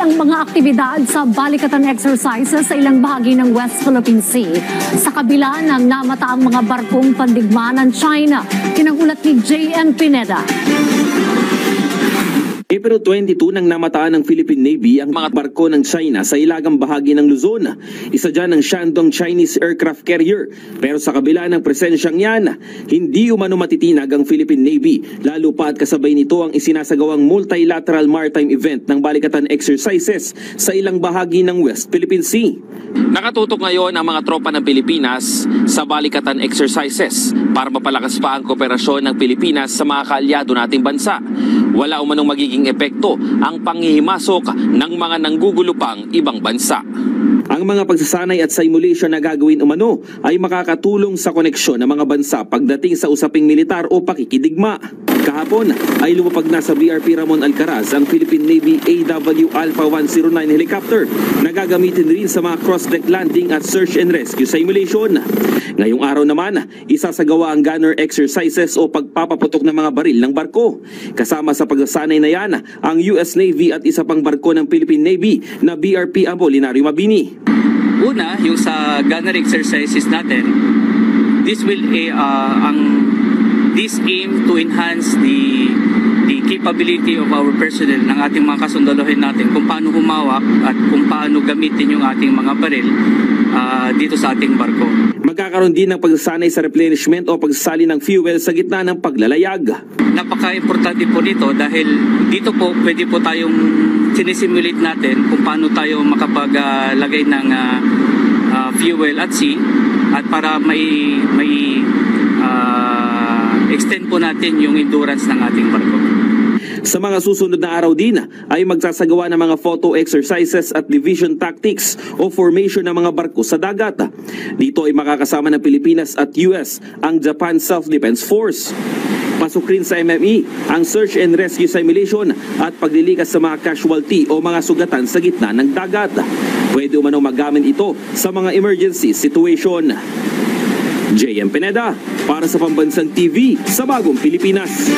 ang mga aktibidad sa balikatan exercises sa ilang bahagi ng West Philippine Sea. Sa kabila ng namataang mga barkong pandigma ng China, kinangulat ni J.M. Pineda. April 22 nang namataan ng Philippine Navy ang mga barko ng China sa ilagang bahagi ng Luzon. Isa dyan ang Shandong Chinese Aircraft Carrier. Pero sa kabila ng presensyang yan, hindi umano matitinag ang Philippine Navy. Lalo pa at kasabay nito ang isinasagawang multilateral maritime event ng balikatan exercises sa ilang bahagi ng West Philippine Sea. Nakatutok ngayon ang mga tropa ng Pilipinas sa balikatan exercises para mapalakas pa ang kooperasyon ng Pilipinas sa mga kaalyado nating bansa. Wala umanong magiging epekto ang panghihimasok ng mga nanggugulupang ibang bansa. Ang mga pagsasanay at simulation na gagawin umano ay makakatulong sa koneksyon ng mga bansa pagdating sa usaping militar o pakikidigma. Kahapon ay lumapag na sa BRP Ramon Alcaraz ang Philippine Navy AW Alpha 109 helicopter na gagamitin rin sa mga cross-deck landing at search and rescue simulation. Ngayong araw naman, isasagawa ang gunner exercises o pagpapaputok ng mga baril ng barko. Kasama sa pagsasanay na yan, ang US Navy at isa pang barko ng Philippine Navy na BRP Apolinario Mabini. Una, yung sa gunner exercises natin, this aim to enhance the capability of our personnel ng ating mga kasundalohin natin kung paano humawak at kung paano gamitin yung ating mga baril dito sa ating barko. Magkakaroon din ng pagsasanay sa replenishment o pagsasali ng fuel sa gitna ng paglalayag. Napaka-importante po nito dahil dito po pwede po tayong sinisimulate natin kung paano tayo makapaglagay ng fuel at sea at para may extend po natin yung endurance ng ating barko. Sa mga susunod na araw din ay magsasagawa ng mga photo exercises at division tactics o formation ng mga barko sa dagat. Dito ay makakasama ng Pilipinas at US ang Japan Self-Defense Force. Pasok rin sa MME ang search and rescue simulation at paglilikas sa mga casualty o mga sugatan sa gitna ng dagat. Pwede umano magamit ito sa mga emergency situation. J.M. Pineda para sa Pambansang TV sa Bagong Pilipinas.